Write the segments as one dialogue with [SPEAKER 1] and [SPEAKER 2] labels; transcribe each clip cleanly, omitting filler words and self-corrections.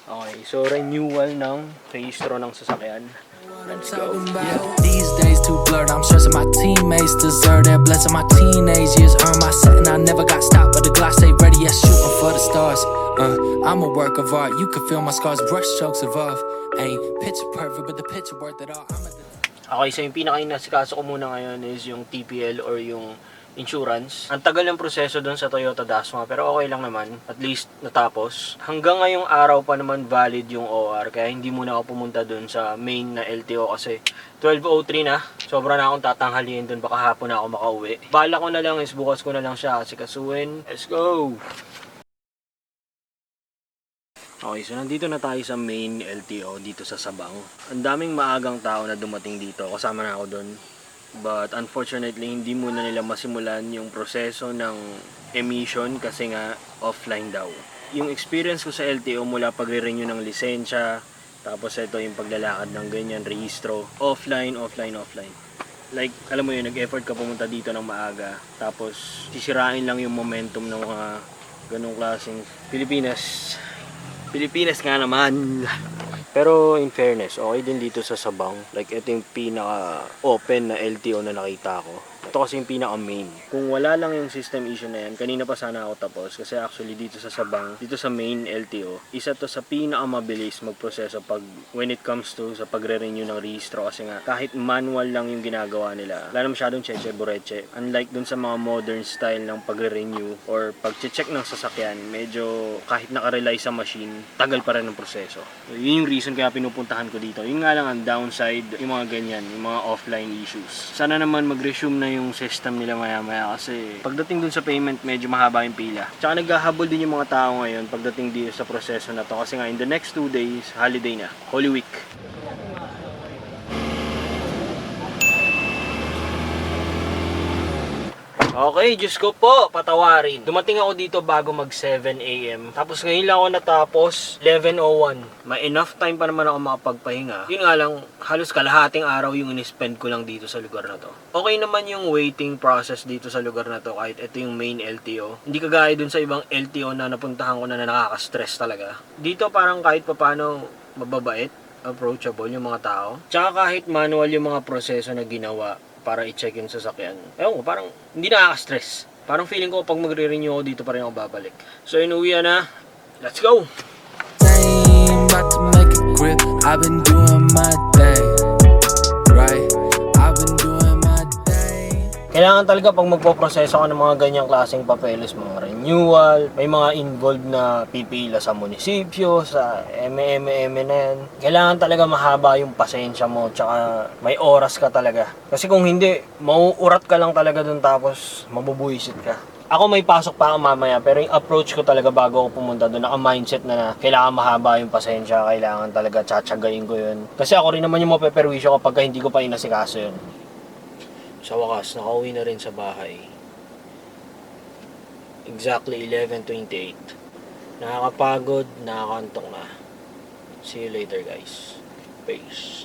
[SPEAKER 1] Okay, so renewal ng rehistro ng sasakyan. Let's go.
[SPEAKER 2] Yeah, these days too blurred. I'm stressing my teammates deserve their blessing. My teenage years earned my set, and I never got stopped. But the glass stay ready, yeah, shooting for the stars. I'm a work of art. You can feel my scars, brush strokes of off. Ain't picture perfect, but the picture worth it all.
[SPEAKER 1] Okay, so yung pinaka-inasikaso ko muna ngayon is yung TPL or yung insurance. Ang tagal ng proseso doon sa Toyota Dasma, pero okay lang naman. At least natapos. Hanggang ngayong araw pa naman valid yung OR, kaya hindi muna ako pumunta doon sa main na LTO kasi 12:03 na. Sobra na akong tatanghaliin doon, baka hapon na ako makauwi. Bala ko na lang is bukas ko na lang siya kasi kasuhin. Let's go! Okay, so nandito na tayo sa main LTO dito sa Sabang. Ang daming maagang tao na dumating dito, kasama na ako doon. But unfortunately, hindi muna nila masimulan yung proseso ng emission kasi nga offline daw. Yung experience ko sa LTO mula pagre-renew ng lisensya, tapos ito yung paglalakad ng ganyan, rehistro, offline. Like, alam mo yun, nag-effort ka pumunta dito ng maaga, tapos sisirain lang yung momentum ng mga ganong klaseng Pilipinas nga naman. Pero in fairness, okay din dito sa Sabang. Like, ito yung pinaka-open na LTO na nakita ko. Ito kasi yung pinaka-main. Kung wala lang yung system issue na yan, kanina pa sana ako tapos. Kasi actually dito sa Sabang, dito sa main LTO, isa to sa pinaka-mabilis magproseso when it comes to sa pagre-renew ng rehistro. Kasi nga, kahit manual lang yung ginagawa nila, wala na masyadong cheche, bureche. Unlike dun sa mga modern style ng pagre-renew or pag-check ng sasakyan, medyo kahit nakarely sa machine, tagal pa rin ang proseso. Yun yung reason kaya pinupuntahan ko dito. Yun nga lang ang downside, yung mga ganyan, yung mga offline issues. Sana naman mag-resume na yung system nila maya-maya kasi pagdating dun sa payment, medyo mahaba yung pila. Tsaka naghahabol din yung mga tao ngayon pagdating dito sa proseso na to kasi nga in the next 2 days, holiday na, Holy Week. Okay, Diyos ko po, patawarin. Dumating ako dito bago mag 7 AM. Tapos ngayon lang ako natapos, 11:01. May enough time pa naman ako makapagpahinga. Yun nga lang, halos kalahating araw yung in-spend ko lang dito sa lugar na to. Okay naman yung waiting process dito sa lugar na to kahit ito yung main LTO. Hindi kagaya dun sa ibang LTO na napuntahan ko na nakaka-stress talaga. Dito parang kahit papano mababait, approachable yung mga tao. Tsaka kahit manual yung mga proseso na ginawa para i-check yung sasakyan. Ewan ko, parang hindi nakaka-stress. Parang feeling ko pag magre-renew ako dito pa rin ako babalik. So inuwian na. Let's go!
[SPEAKER 2] About to make a grip. I've been doing my thing, right? I've been doing my thing.
[SPEAKER 1] Kailangan talaga pag magpoproseso ka ng mga ganyang klaseng papeles, mga renewal, may mga involved na pipila sa munisipyo, sa MM na yan. Kailangan talaga mahaba yung pasensya mo, tsaka may oras ka talaga. Kasi kung hindi, mauurat ka lang talaga dun tapos mabubuisit ka. Ako may pasok pa ako mamaya, pero yung approach ko talaga bago ako pumunta doon, naka-mindset na kailangan mahaba yung pasensya, kailangan talaga tsatsagayin ko yun. Kasi ako rin naman yung mapeperwisyo kapag hindi ko pa inasikaso yun. Sa wakas, nakauwi na rin sa bahay. Exactly 11:28. Nakakapagod, nakakantok na. See you later, guys. Peace.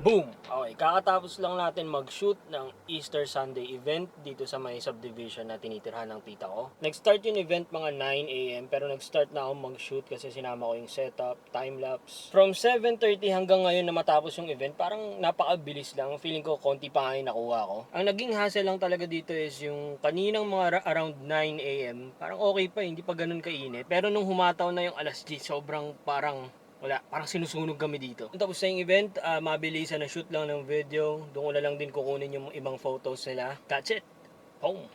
[SPEAKER 1] Boom! Okay, kakatapos lang natin mag-shoot ng Easter Sunday event dito sa may subdivision na tinitirhan ng tita ko. Nag-start yung event mga 9 AM pero nag-start na ako mag-shoot kasi sinama ko yung setup, time-lapse. From 7:30 hanggang ngayon na matapos yung event, parang napakabilis lang. Feeling ko konti pa nga yung nakuha ko. Ang naging hassle lang talaga dito is yung kaninang mga around 9 AM, parang okay pa, hindi pa ganun kainit. Pero nung humataw na yung alas 10, sobrang parang parang sinusunog kami dito. Tapos sa yung event, mabilisan na shoot lang ng video. Doon ko na lang din kukunin yung ibang photos nila. That's it. Home.